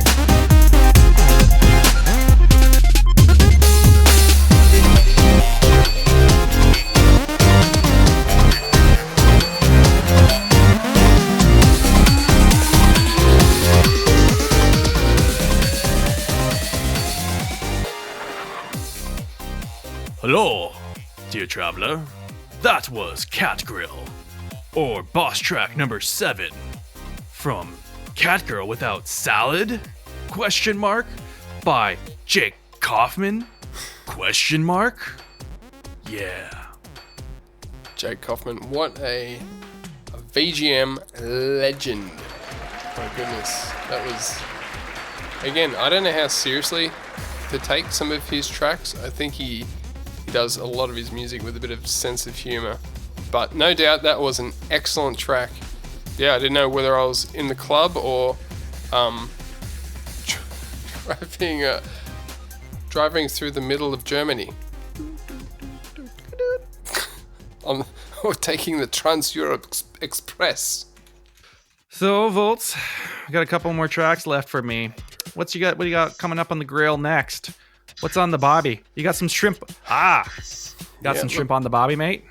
Hello, dear traveler. That was Cat Grill, or boss track number 7 from Cat Girl Without Salad? Question mark by Jake Kaufman? Question mark? Yeah. Jake Kaufman, what a VGM legend. My goodness, that was, again, I don't know how seriously to take some of his tracks. I think he does a lot of his music with a bit of sense of humor, but no doubt that was an excellent track. Yeah, I didn't know whether I was in the club or driving driving through the middle of Germany. Or taking the Trans-Europe Express. So, Voltz, I got a couple more tracks left for me. What do you got coming up on the grill next? What's on the bobby? You got some shrimp. Got some shrimp on the bobby, mate?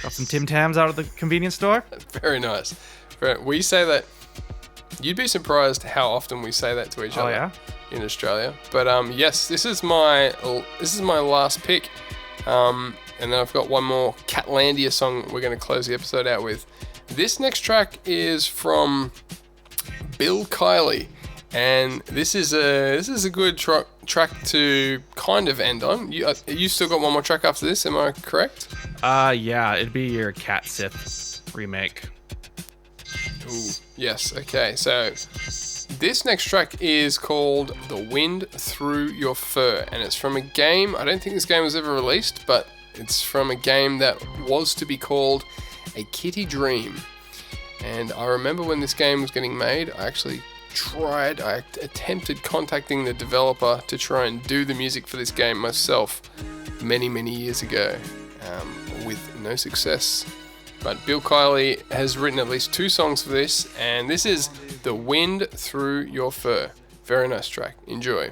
Got some Tim Tams out of the convenience store? Very nice. We say that. You'd be surprised how often we say that to each other. Oh, yeah? In Australia. But yes, this is my last pick. And then I've got one more Catlandia song we're going to close the episode out with. This next track is from Bill Kiley, and this is a good track to kind of end on. You still got one more track after this, am I correct? Yeah, it'd be your Cat Sith remake. Ooh, yes. Okay, so this next track is called The Wind Through Your Fur, and it's from a game. I don't think this game was ever released, but it's from a game that was to be called A Kitty Dream. And I remember when this game was getting made, I attempted contacting the developer to try and do the music for this game myself many, many years ago, with no success. But Bill Kiley has written at least 2 songs for this, and this is The Wind Through Your Fur. Very nice track. Enjoy.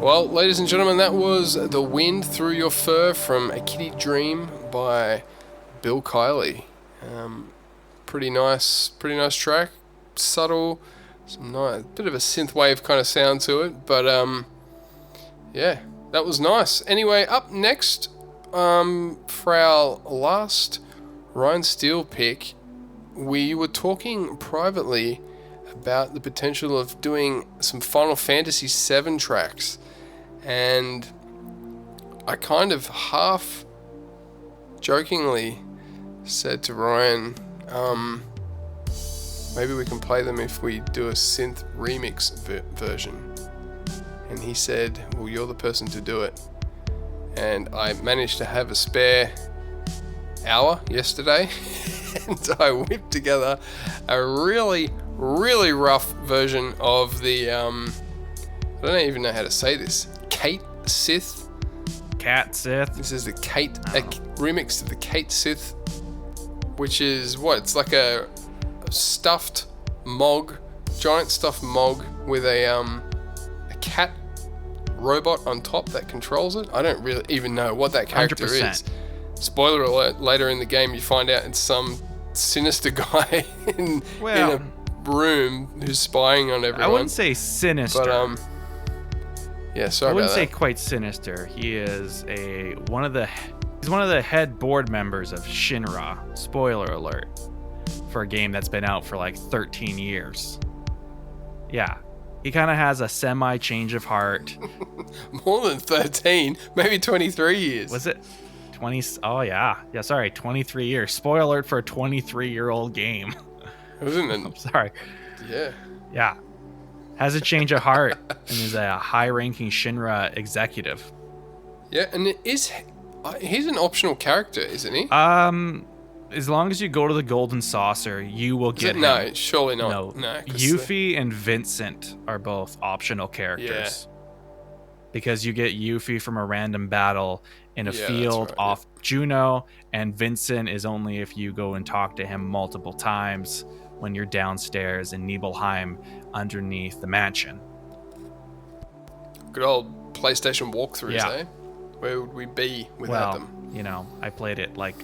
Well, ladies and gentlemen, that was The Wind Through Your Fur from A Kitty Dream by Bill Kiley. Pretty nice track. Subtle, some nice, bit of a synthwave kind of sound to it, but yeah, that was nice. Anyway, up next, for our last Ryan Steele pick, we were talking privately about the potential of doing some Final Fantasy VII tracks, and I kind of half jokingly said to Ryan, maybe we can play them if we do a synth remix version. And he said, well, you're the person to do it. And I managed to have a spare hour yesterday and I whipped together a really rough version of the I don't even know how to say this, Cat Sith. This is the remix of the Kate Sith, which is what, it's like a stuffed Mog, giant stuffed Mog with a cat robot on top that controls it. I don't really even know what that character 100%. is. Spoiler alert, later in the game you find out it's some sinister guy in a room who's spying on everyone. I wouldn't say sinister. But yeah, sorry I wouldn't about say that. quite sinister. He is one of the head board members of Shinra. Spoiler alert. For a game that's been out for like 13 years. Yeah. He kind of has a semi change of heart. More than 13, maybe 23 years. Was it 20? Oh yeah. Yeah, sorry, 23 years. Spoiler alert for a 23-year-old game. Wasn't I'm it? sorry. Yeah. Yeah. Has a change of heart and is a high-ranking Shinra executive. Yeah, and he's an optional character, isn't he? As long as you go to the Golden Saucer, you will get him. No, surely not. No, 'cause Yuffie and Vincent are both optional characters. Because you get Yuffie from a random battle in a Yeah, field that's right, off Juno, and Vincent is only if you go and talk to him multiple times when you're downstairs in Nibelheim underneath the mansion. Good old PlayStation walkthroughs, Yeah. eh? Where would we be without them? You know, I played it like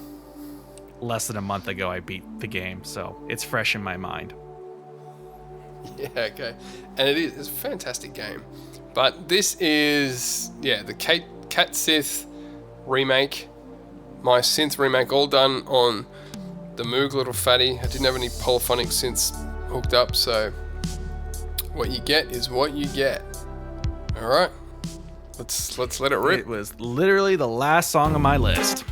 less than a month ago. I beat the game, so it's fresh in my mind. Yeah, okay. And it's a fantastic game. But this is, the Cat Sith remake. My synth remake, all done on the Moog Little Fatty. I didn't have any polyphonic synths hooked up, so what you get is what you get. Alright. Let's let it rip. It was literally the last song on my list.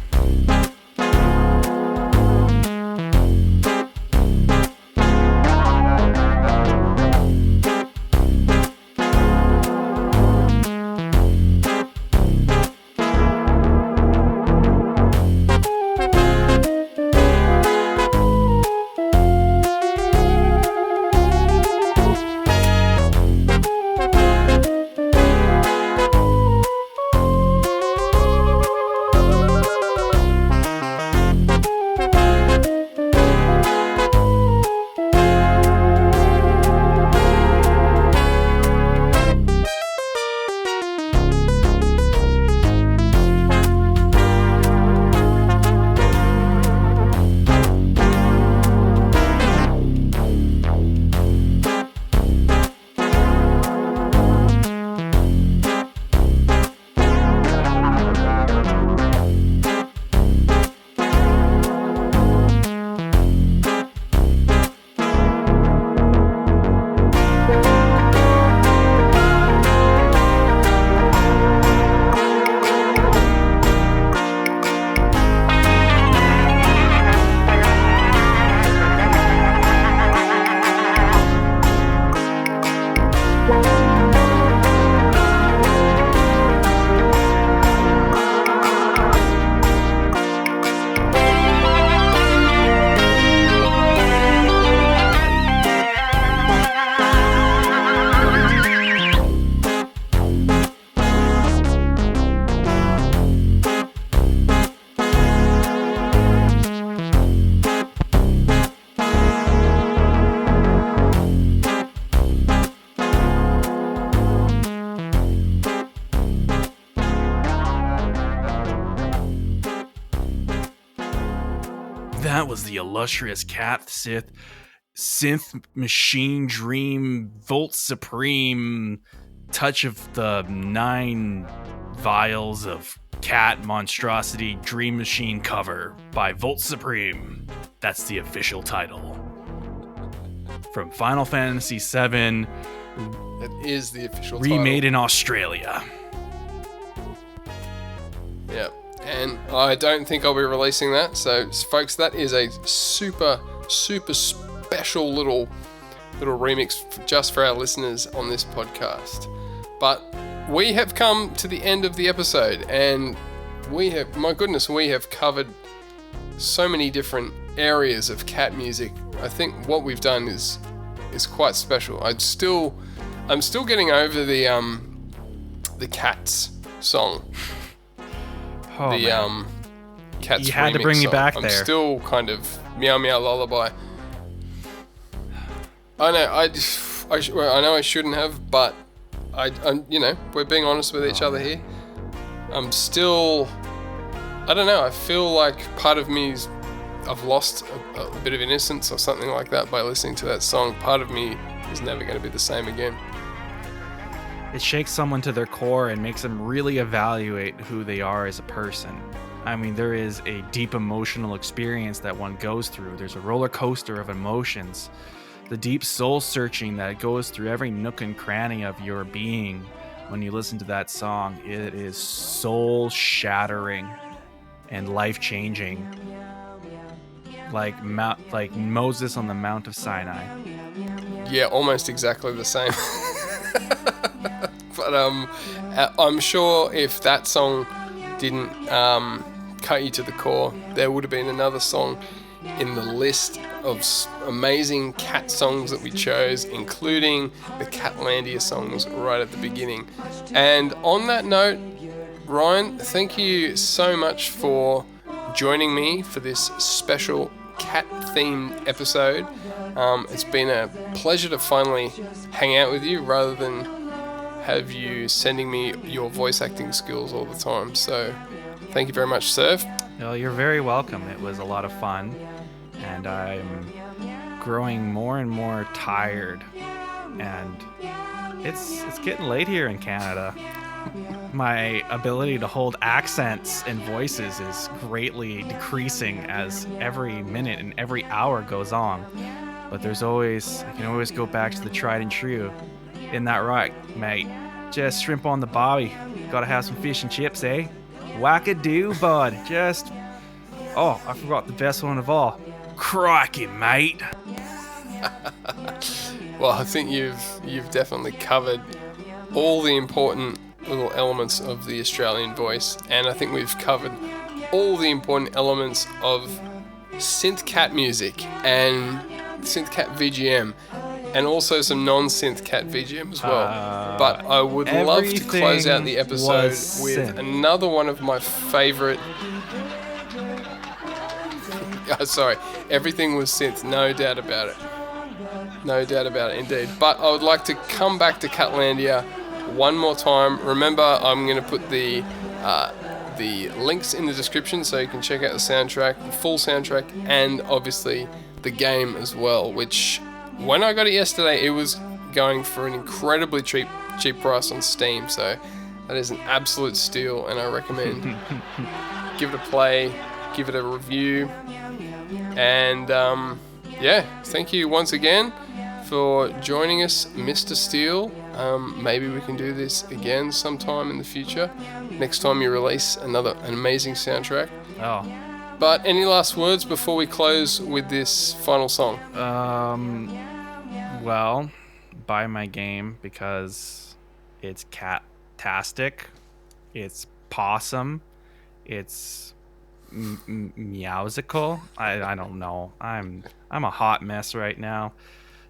That was the illustrious Cat Sith Synth Machine Dream Voltz Supreme touch of the 9 vials of Cat Monstrosity Dream Machine cover by Voltz Supreme. That's the official title. From Final Fantasy VII, That is the official remade title. in Australia. Yeah, and I don't think I'll be releasing that. So, folks, that is a super, super special little remix just for our listeners on this podcast. But we have come to the end of the episode, and we have covered so many different areas of cat music. I think what we've done is quite special. I'm still getting over the Cats song. Oh, The man. Cats You had to remix bring me song. back I'm there. still kind of meow meow lullaby. I know I know I shouldn't have, but I'm we're being honest with each other here. I'm still, I don't know, I feel like part of me is I've lost a bit of innocence or something like that by listening to that song. Part of me is never going to be the same again. It shakes someone to their core and makes them really evaluate who they are as a person. I mean, there is a deep emotional experience that one goes through. There's a roller coaster of emotions. The deep soul searching that goes through every nook and cranny of your being when you listen to that song. It is soul shattering and life changing. Like Moses on the Mount of Sinai. Yeah, almost exactly the same. But I'm sure if that song didn't cut you to the core, there would have been another song in the list of amazing cat songs that we chose, including the Catlandia songs right at the beginning. And on that note, Ryan, thank you so much for joining me for this special cat-themed episode. It's been a pleasure to finally hang out with you rather than have you sending me your voice acting skills all the time. So thank you very much, Surf. Well, you're very welcome. It was a lot of fun, and I'm growing more and more tired, and it's getting late here in Canada. My ability to hold accents and voices is greatly decreasing as every minute and every hour goes on. But I can always go back to the tried and true. Isn't that right, mate? Just shrimp on the barbie. Gotta have some fish and chips, eh? Wackadoo, bud. I forgot the best one of all. Crikey, mate. Well, I think you've definitely covered all the important little elements of the Australian voice, and I think we've covered all the important elements of Synth Cat music and Synth Cat VGM, and also some non-Synth Cat VGM as well. But I would love to close out the episode with another one of my favorite. Sorry, everything was synth, no doubt about it. No doubt about it, indeed. But I would like to come back to Catlandia one more time. Remember, I'm going to put the links in the description so you can check out the soundtrack, the full soundtrack, and obviously the game as well, which when I got it yesterday, it was going for an incredibly cheap price on Steam, so that is an absolute steal, and I recommend give it a play, give it a review, and thank you once again for joining us, Mr. Steele. Maybe we can do this again sometime in the future, next time you release an amazing soundtrack. Oh. But any last words before we close with this final song? Well, buy my game because it's cat-tastic, it's possum, it's meowsical. I don't know. I'm a hot mess right now.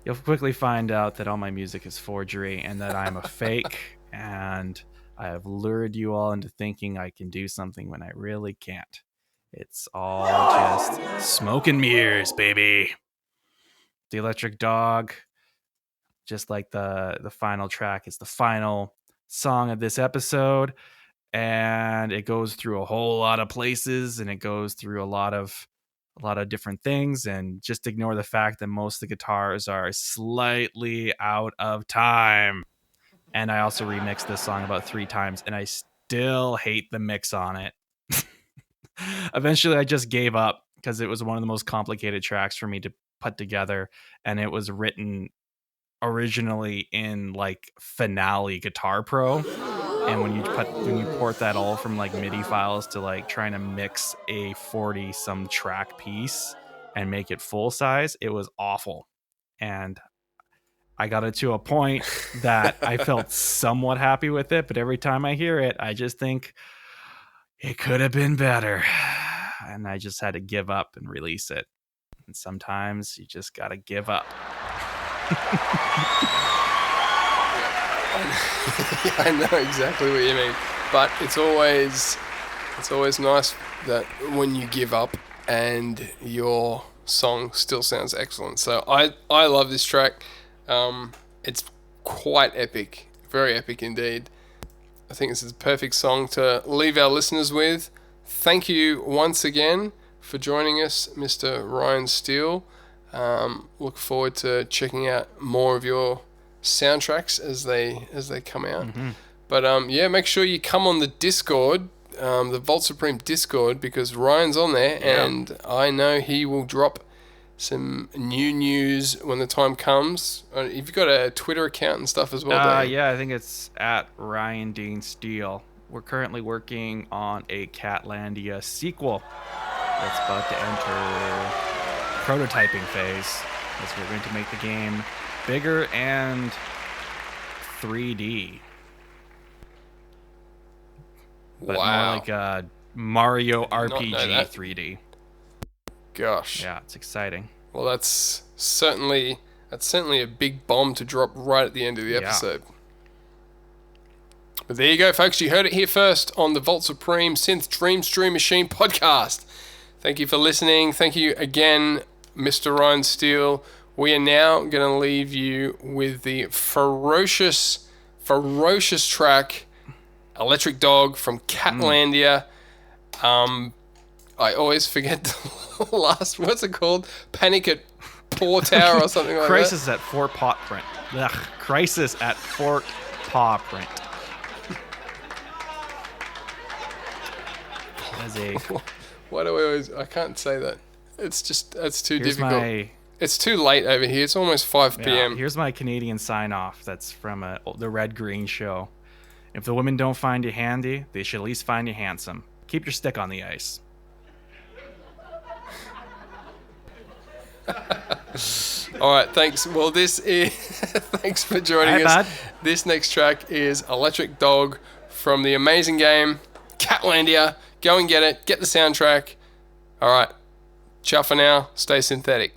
You'll quickly find out that all my music is forgery and that I'm a fake, and I have lured you all into thinking I can do something when I really can't. It's all just smoke and mirrors, baby. The Electric Dog, just like the final track, is the final song of this episode, and it goes through a whole lot of places, and it goes through a lot of different things, and just ignore the fact that most of the guitars are slightly out of time. And I also remixed this song about 3 times, and I still hate the mix on it. Eventually I just gave up because it was one of the most complicated tracks for me to put together, and it was written originally in like Finale Guitar Pro, and when you port that all from like MIDI files to like trying to mix a 40 some track piece and make it full size, it was awful. And I got it to a point that I felt somewhat happy with it, but every time I hear it, I just think it could have been better. And I just had to give up and release it. And sometimes you just got to give up. I know exactly what you mean, but it's always nice that when you give up and your song still sounds excellent. So I love this track. It's quite epic, very epic indeed. I think this is the perfect song to leave our listeners with. Thank you once again for joining us, Mr. Ryan Steele. Look forward to checking out more of your soundtracks as they come out. But yeah, make sure you come on the Discord, the Voltz Supreme Discord, because Ryan's on there, and I know he will drop some new news when the time comes. You've got a Twitter account and stuff as well, Dave? Yeah, I think it's at Ryan Dean Steele. We're currently working on a Catlandia sequel that's about to enter prototyping phase, as we're going to make the game bigger and 3D. But more like a Mario RPG 3D. Gosh. Yeah, it's exciting. Well, that's certainly a big bomb to drop right at the end of the episode. But there you go, folks. You heard it here first on the Voltz Supreme Synth Dream Stream Machine podcast. Thank you for listening. Thank you again, Mr. Ryan Steele. We are now going to leave you with the ferocious track Electric Dog from Catlandia. I always forget the last, what's it called? Panic at Paw Tower or something like Crisis that. at Fort Paw Print. Ugh, Crisis at Fort Paw Print. As a Why do I always... I can't say that. It's too difficult. It's too late over here. It's almost 5 p.m. Here's my Canadian sign-off that's from the Red Green show. If the women don't find you handy, they should at least find you handsome. Keep your stick on the ice. All right, thanks. Well, this is... thanks for joining us. This next track is Electric Dog from the amazing game Catlandia. Go and get it. Get the soundtrack. All right. Ciao for now. Stay synthetic.